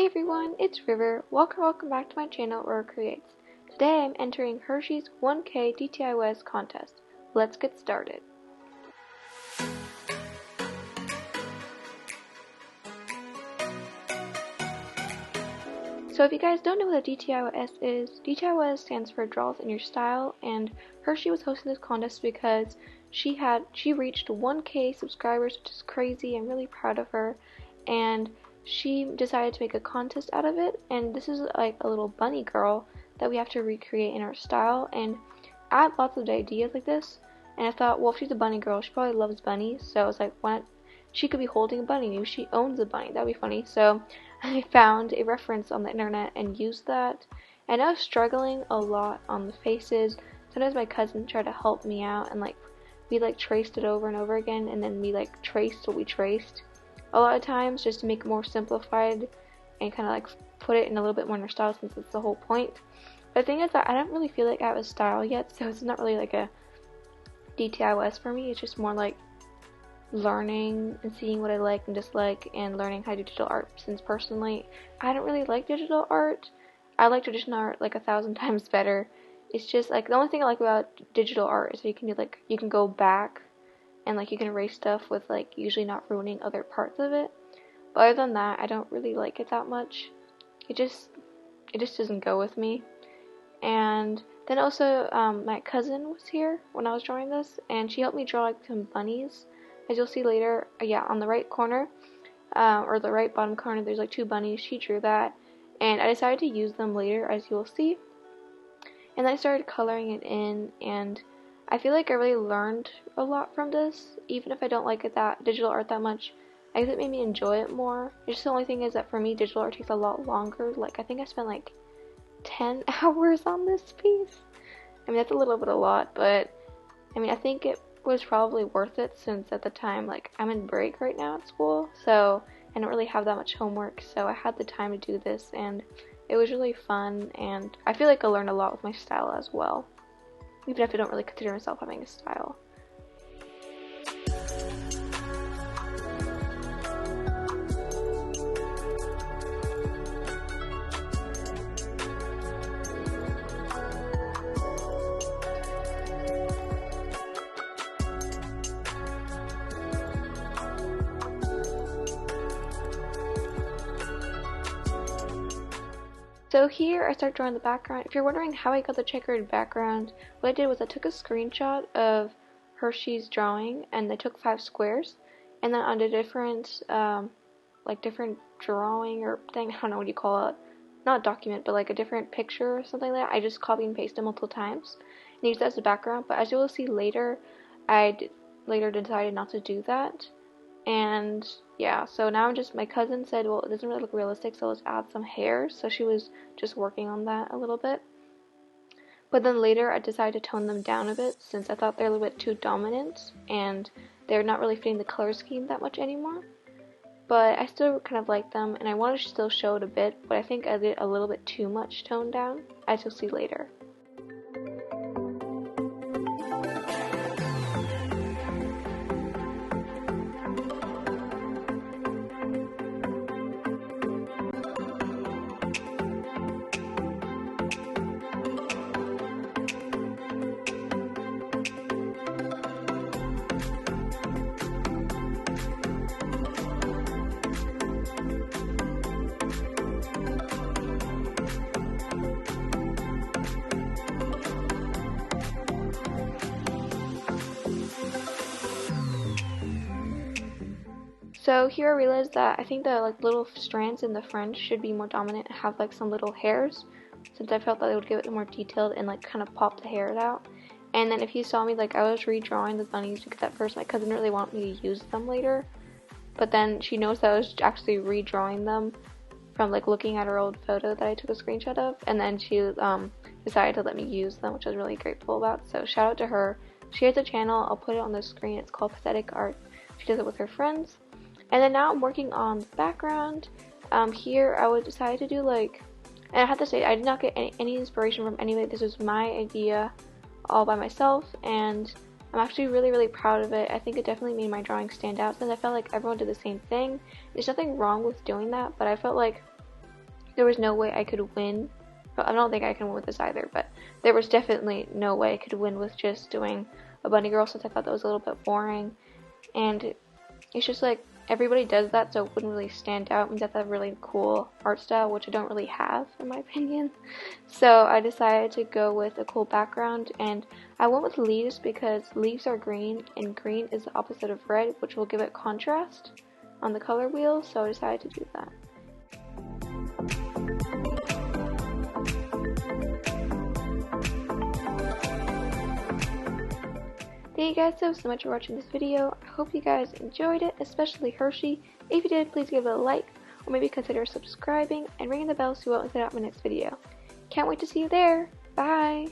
everyone, it's River. Welcome back to my channel, RiverCreates. Today I'm entering Hershey's 1K DTIYS contest. Let's get started. So if you guys don't know what a DTIYS is, DTIYS stands for Draws in Your Style, and Hershey was hosting this contest because she reached 1K subscribers, which is crazy. I'm really proud of her, and she decided to make a contest out of it, and this is like a little bunny girl that we have to recreate in our style. And I had lots of ideas like this, and I thought, well, if she's a bunny girl, she probably loves bunnies, so I was like, why not? She could be holding a bunny, maybe she owns a bunny, that'd be funny. So I found a reference on the internet and used that, and I was struggling a lot on the faces. Sometimes my cousin tried to help me out, and we traced it over and over again, and then we traced what we traced a lot of times just to make it more simplified and kind of put it in a little bit more in our style, since it's the whole point. But the thing is that I don't really feel like I have a style yet, so it's not really like a DTIYS for me. It's just more like learning and seeing what I like and dislike and learning how to do digital art, since personally I don't really like digital art. I like traditional art like 1,000 times better. It's just the only thing I like about digital art is that you can do you can go back and you can erase stuff with usually not ruining other parts of it. But other than that, I don't really like it that much. It just doesn't go with me. And then also my cousin was here when I was drawing this, and she helped me draw some bunnies. As you'll see later, on the right corner or the right bottom corner, there's 2 bunnies. She drew that, and I decided to use them later, as you'll see. And then I started coloring it in, and I feel like I really learned a lot from this. Even if I don't like digital art that much, I guess it made me enjoy it more. Just the only thing is that for me, digital art takes a lot longer. I think I spent 10 hours on this piece. I mean, that's a lot, but I mean, I think it was probably worth it, since at the time, I'm in break right now at school, so I don't really have that much homework, so I had the time to do this, and it was really fun, and I feel like I learned a lot with my style as well, even if I don't really consider myself having a style. So here I start drawing the background. If you're wondering how I got the checkered background, what I did was I took a screenshot of Hershey's drawing, and I took 5 squares, and then on a different different drawing or thing, I don't know what you call it, not document, but a different picture or something like that, I just copy and pasted multiple times and used that as a background. But as you will see later, I decided not to do that. And yeah, so now my cousin said, well, it doesn't really look realistic, so let's add some hairs. So she was just working on that a little bit. But then later I decided to tone them down a bit, since I thought they're a little bit too dominant and they're not really fitting the color scheme that much anymore. But I still kind of like them, and I want to still show it a bit, but I think I did a little bit too much tone down, as you'll see later. So here I realized that I think the little strands in the front should be more dominant and have some little hairs, since I felt that it would give it more detailed and kind of pop the hairs out. And then if you saw me, I was redrawing the bunnies, because at first my cousin really wanted me to use them later, but then she noticed that I was actually redrawing them from looking at her old photo that I took a screenshot of, and then she decided to let me use them, which I was really grateful about. So shout out to her. She has a channel, I'll put it on the screen. It's called Pathetic Art. She does it with her friends. And then now I'm working on the background. Here I would decide to do and I have to say, I did not get any inspiration from anybody. This was my idea all by myself, and I'm actually really proud of it. I think it definitely made my drawing stand out, since I felt like everyone did the same thing. There's nothing wrong with doing that, but I felt like there was no way I could win. I don't think I can win with this either, but there was definitely no way I could win with just doing a bunny girl, since I thought that was a little bit boring. And it's just like, everybody does that, so it wouldn't really stand out. I mean, that's a really cool art style, which I don't really have, in my opinion. So I decided to go with a cool background, and I went with leaves because leaves are green, and green is the opposite of red, which will give it contrast on the color wheel, so I decided to do that. Thank you guys so much for watching this video. I hope you guys enjoyed it, especially Hershey. If you did, please give it a like, or maybe consider subscribing and ringing the bell so you won't miss out on my next video. Can't wait to see you there. Bye!